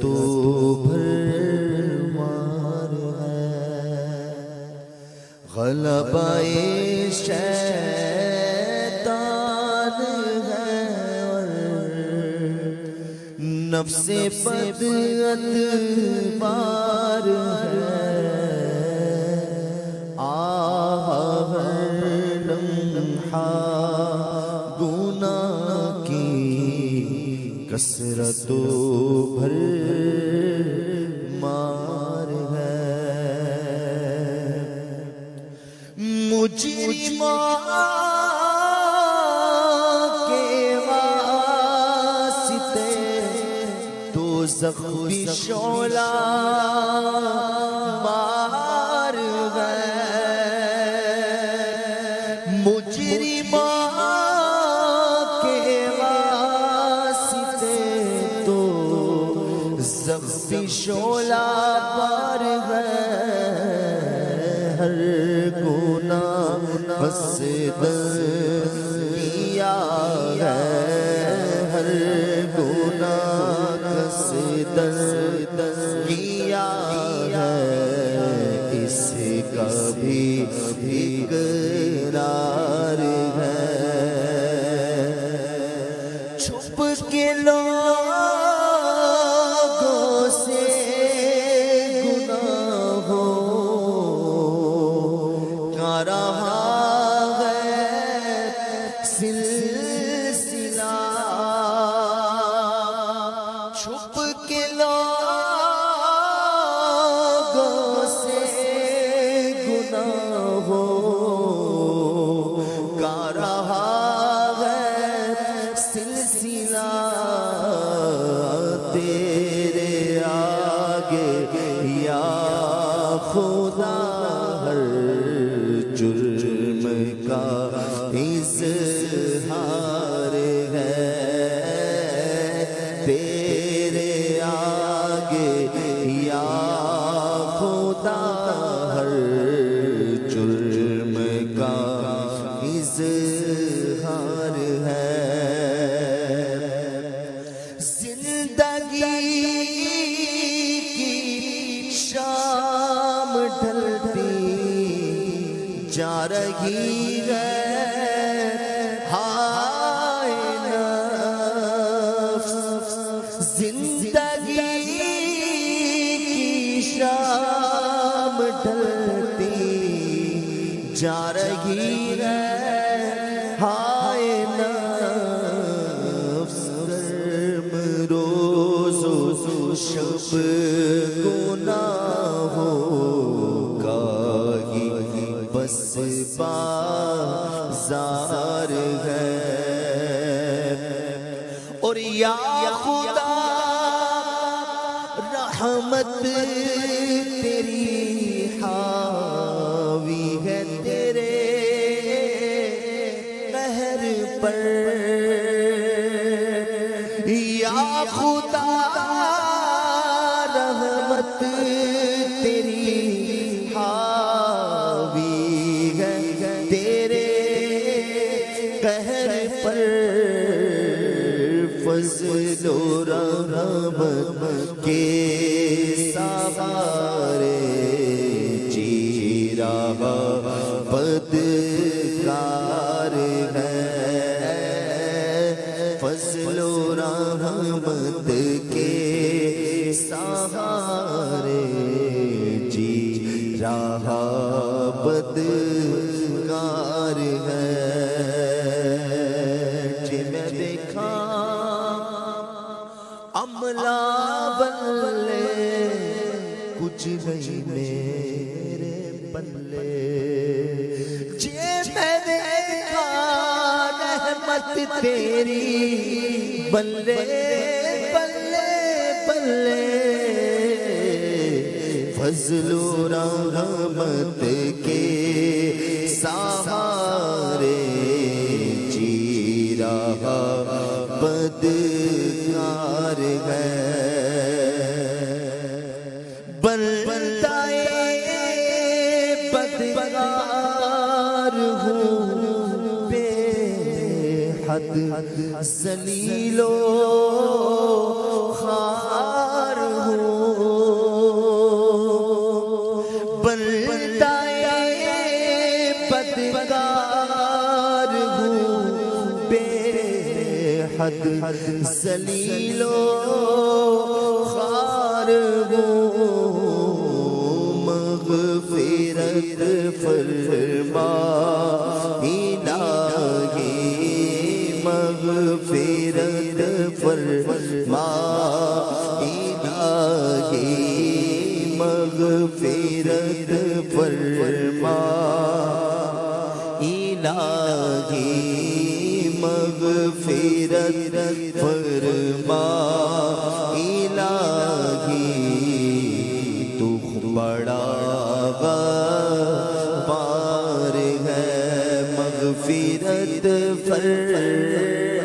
تو بھرمار ہے، غلبہ شیطان ہے اور نفس بد اتبار ہے، گناہ کی کثرت و بھرمار ہے، مجرموں کے واسطے دوزخ بھی شعلہ مار ہے، مجرموں کے واسطے دوزخ بھی شعلہ مار ہے، ہر گناہ قصد کیا ہے، ہر گناہ قصد کیا ہے، اس کا بھی اقرار ہے، چھپ کے لوگوں سے گناہوں کا رہا ہے سلسلہ، چھپ کے لوگوں سے گناہوں کا رہا ہے سلسلہ، تیرے آگے یا خدا ہر جرم کا اظہار ہے، تیرے آگے یا خدا ہر جرم کا اظہار ہے، زندگی کی شام ڈھلتی جا رہی ہے، ہائے نفس زندگی کی شام ڈھلتی جا رہی ہے، ہائے نفس گرم روز و شب گناہوں کا ہی بس بازار ہے، اور یا خدا رحمت تیری حاوی ہے تیرے قہر پر، یا خدا رحمت تیری حاوی ہے تیرے قہر پر، فضل و رحمت کے سہارے جی رہا بدکار ہے، فضل و رحمت کے سہارے جی رہا بدکار ہے، جی میں دیکھا عملہ بلے کچھ نہیں میرے بلے، جی میں دیکھا رحمت تیری بلے بلے بلے، فضل و رحمت کے سہارے جی رہا بدکار ہے، بندائے بدکار ہوں بے حد ذلیل و خوار بدکار ہوں بے حد ذلیل و خوار ہوں مغفرت فرما الہی مغفرت فرما الہی مغفرت فرما الہی مغفرت فرما الہی تو بڑا غفار ہے مغفرت فرما